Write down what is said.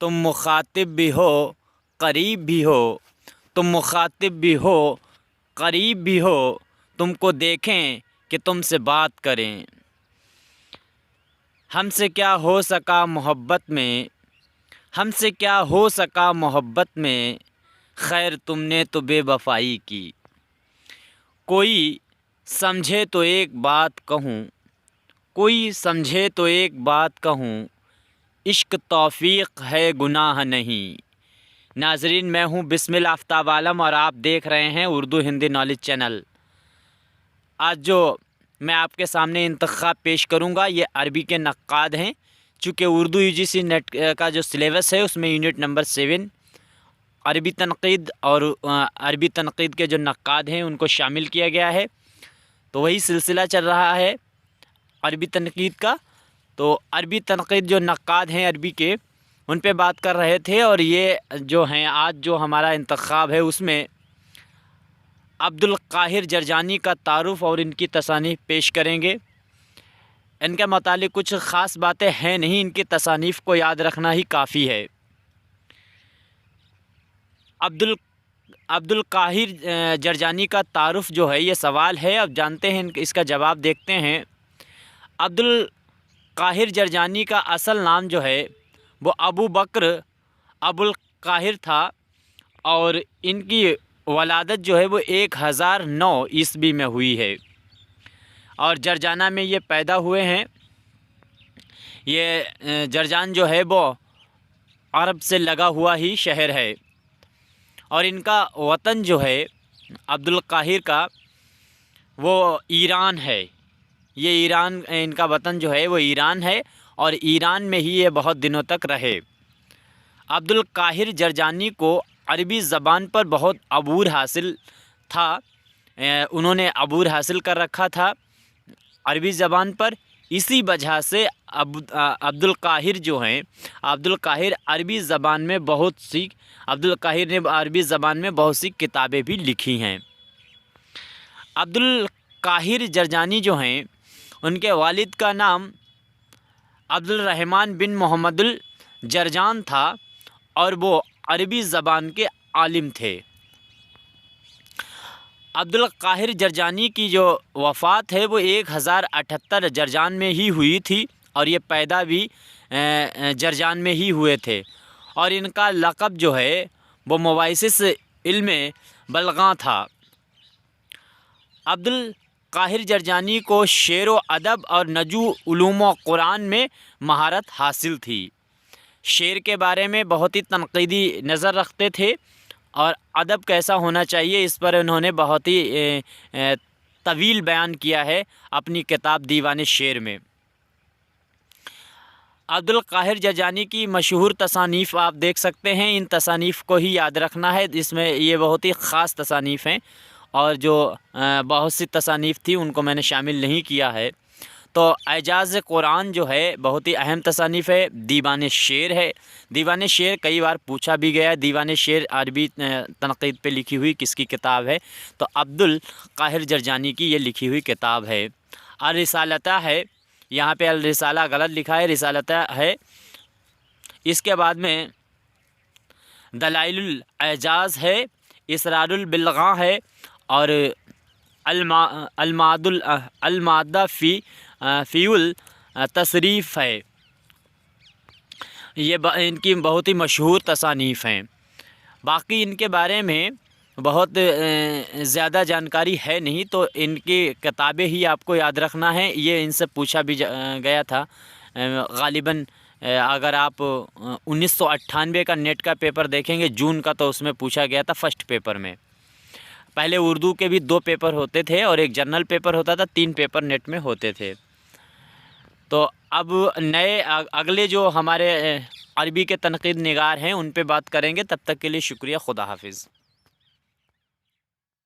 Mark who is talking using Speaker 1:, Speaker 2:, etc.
Speaker 1: तुम मुखातिब भी हो करीब भी हो, तुम मुखातिब भी हो करीब भी हो, तुमको देखें कि तुमसे बात करें। हमसे क्या हो सका मोहब्बत में, हमसे क्या हो सका मोहब्बत में, खैर तुमने तो बेवफाई की। कोई समझे तो एक बात कहूँ, कोई समझे तो एक बात कहूँ, इश्क तौफीक है गुनाह नहीं। नाजरीन, मैं हूँ बिस्मिल आफ्ताब आलम और आप देख रहे हैं उर्दू हिंदी नॉलेज चैनल। आज जो मैं आपके सामने इंतखाब पेश करूँगा ये अरबी के नक्काद हैं। चूँकि उर्दू यूजीसी नेट का जो सिलेबस है उसमें यूनिट नंबर 7 अरबी तनक़ीद और अरबी तनक़ीद के जो नक्काद हैं उनको शामिल किया गया है। तो वही सिलसिला चल रहा है अरबी तनक़ीद का। तो अरबी तनक़ीद जो नक्काद हैं अरबी के, उन पे बात कर रहे थे। और ये जो हैं आज जो हमारा इंतखाब है उसमें अब्दुल काहिर जरजानी का तारुफ़ और इनकी तसानीफ़ पेश करेंगे। इनके मुतालिक कुछ ख़ास बातें हैं नहीं, इनकी तसानीफ़ को याद रखना ही काफ़ी है। अब्दुल काहिर जरजानी का तारुफ़ जो है ये सवाल है, अब जानते हैं इसका जवाब देखते हैं। अब्दुल काहिर जरजानी का असल नाम जो है वो अबू बकर अबुल काहिर था और इनकी वलादत जो है वो 1009 ईस्वी में हुई है और जरजाना में ये पैदा हुए हैं। ये जरजान जो है वो अरब से लगा हुआ ही शहर है और इनका वतन जो है अब्दुल काहिर का वो ईरान है। ये ईरान, इनका वतन जो है वो ईरान है और ईरान में ही ये बहुत दिनों तक रहे। अब्दुल काहिर जरजानी को अरबी ज़बान पर बहुत अबूर हासिल था, उन्होंने अबूर हासिल कर रखा था अरबी ज़बान पर। इसी वजह से अब्दुल काहिर जो हैं, अब्दुल काहिर अरबी ज़बान में बहुत सी अब्दुल काहिर ने अरबी ज़बान में बहुत सी किताबें भी लिखी हैं। अब्दुल काहिर जरजानी जो हैं उनके वालिद का नाम अब्दुल रहमान बिन मोहम्मदुल जरजान था और वो अरबी ज़बान के आलिम थे। अब्दुल काहिर जरजानी की जो वफ़ात है वो 1078 जरजान में ही हुई थी और ये पैदा भी जरजान में ही हुए थे और इनका लक़ब जो है वो मुवाइसिस इल्म बलग़ा था। अब्दुल काहिर जरजानी को शेर व अदब और नजू उलूम व कुरान में महारत हासिल थी। शेर के बारे में बहुत ही तनक़ीदी नज़र रखते थे और अदब कैसा होना चाहिए इस पर उन्होंने बहुत ही तवील बयान किया है अपनी किताब दीवान शेर में। अब्दुल काहिर जरजानी की मशहूर तसानीफ़ आप देख सकते हैं, इन तसानीफ़ को ही याद रखना है। इसमें ये बहुत ही ख़ास तसानीफ़ हैं और जो बहुत सी तसानीफ़ थी उनको मैंने शामिल नहीं किया है। तो एजाज़ कुरान जो है बहुत ही अहम तसानीफ़ है। दीवान शेर है, दीवान शेर कई बार पूछा भी गया। दीवान शेर अरबी तनक़ीद पे लिखी हुई किसकी किताब है? तो अब्दुल काहिर जरजानी की ये लिखी हुई किताब है। अल रिसालता है, यहाँ पे अल रिसाला गलत लिखा है, रिसालता है। इसके बाद में दलाइलुल एजाज़ है, इसरारुल बिलग़ा है और अलमादा फ़ीउल तसरीफ़ है। ये इनकी बहुत ही मशहूर तसानीफ़ हैं। बाकी इनके बारे में बहुत ज़्यादा जानकारी है नहीं, तो इनकी किताबें ही आपको याद रखना है। ये इनसे पूछा भी गया था ग़ालिबन। अगर आप 1998 का नेट का पेपर देखेंगे जून का, तो उसमें पूछा गया था फर्स्ट पेपर में। पहले उर्दू के भी 2 पेपर होते थे और एक जनरल पेपर होता था, 3 पेपर नेट में होते थे। तो अब नए अगले जो हमारे अरबी के तनक़ीद निगार हैं उन पे बात करेंगे। तब तक के लिए शुक्रिया, खुदा हाफिज़।